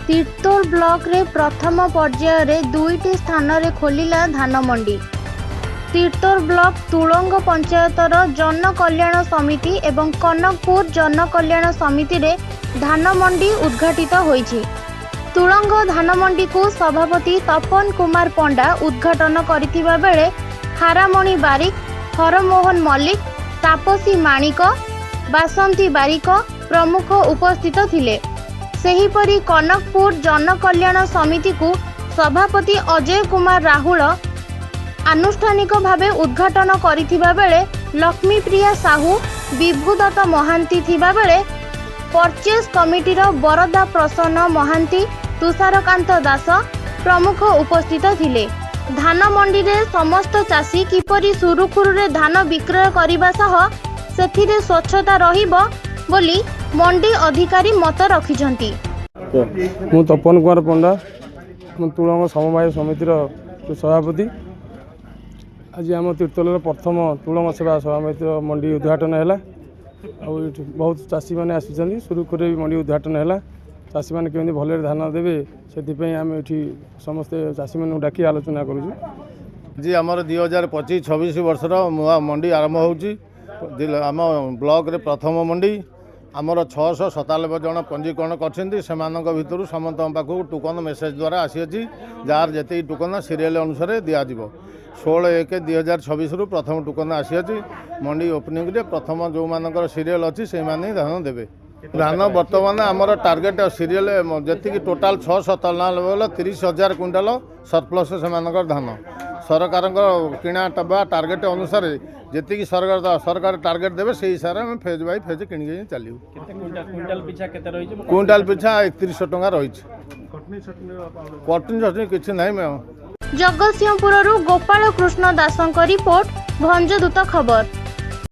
तीर्तोल block रे प्रथम पर्याय रे 2टी स्थान रे खोलिला धान मंडी। तीर्तोल ब्लॉक तुलंग पंचायतर जन कल्याण समिति एवं कनकपुर जन कल्याण समिति रे धान मंडी उद्घाटित होईछि। तुलंग धान मंडी को सभापति तपन कुमार पंडा उद्घाटन करिथिबा बेले हारामणि बारिक, हरमोहन मल्लिक, तापसी माणिक, बासंती बारिक प्रमुख उपस्थित थिले। सेहीपरि कनकपुर जन कल्याण समिति को सभापति अजय कुमार राहुल आनुष्ठानिक भावे उद्घाटन करिथिबा बेले लक्ष्मीप्रिया साहू, विभुदत्त महांती थिबा बेले परचेज कमिटीर बरदा प्रसन्न महांती, तुषारकांत दास प्रमुख उपस्थित थिले। धान मंडी रे समस्त चाषी किपरि सुरुखुरुरे धान विक्रय करिबा सह सेथिरे स्वच्छता रहिबो बोली मंडी अधिकारी मत रखिछंती। मु तपन कुमार पंडा तुलंग समवाय समितिर सभापति। आज आम तीर्तोल प्रथम तुलंग सेवा समिति मंडी उद्घाटन है। बहुत चाषी मैंने आसी सुरुखुर मंडी उद्घाटन है। चाषी मैंने केमी भले धान देवे से आम ये समस्ते चाषी मानक डाकी आलोचना करूँ। जी आमर 2025-26 वर्षर नुआ मंडी आरंभ होम ब्लॉक रे प्रथम मंडी आमर 697 जन पंजीकरण कर भितर समस्त पाखक टोकन मेसेज द्वारा आसी जार जी टोकन सीरियल अनुसार दिज्व 16/1/2026 प्रथम टोकन आसी मंडी ओपनिंग रे प्रथम जो मानकर सीरियल अच्छी से धान देवे। धान बर्तमान आमर टार्गेट सीरियल जी टोटाल 697 30,000 क्विंटाल सरप्लस से धान सरकार किणा टार्गेट अनुसार जी सरकार टार्गेट देवे से हिसाब से फेज बाय फेज कि चलू। क्विंटाल पिछा 3100 टंका रही। कटनी छटनी किसी ना। जगतसिंहपुर गोपाल कृष्ण दासଙ୍କ रिपोर्ट भंजदूत खबर।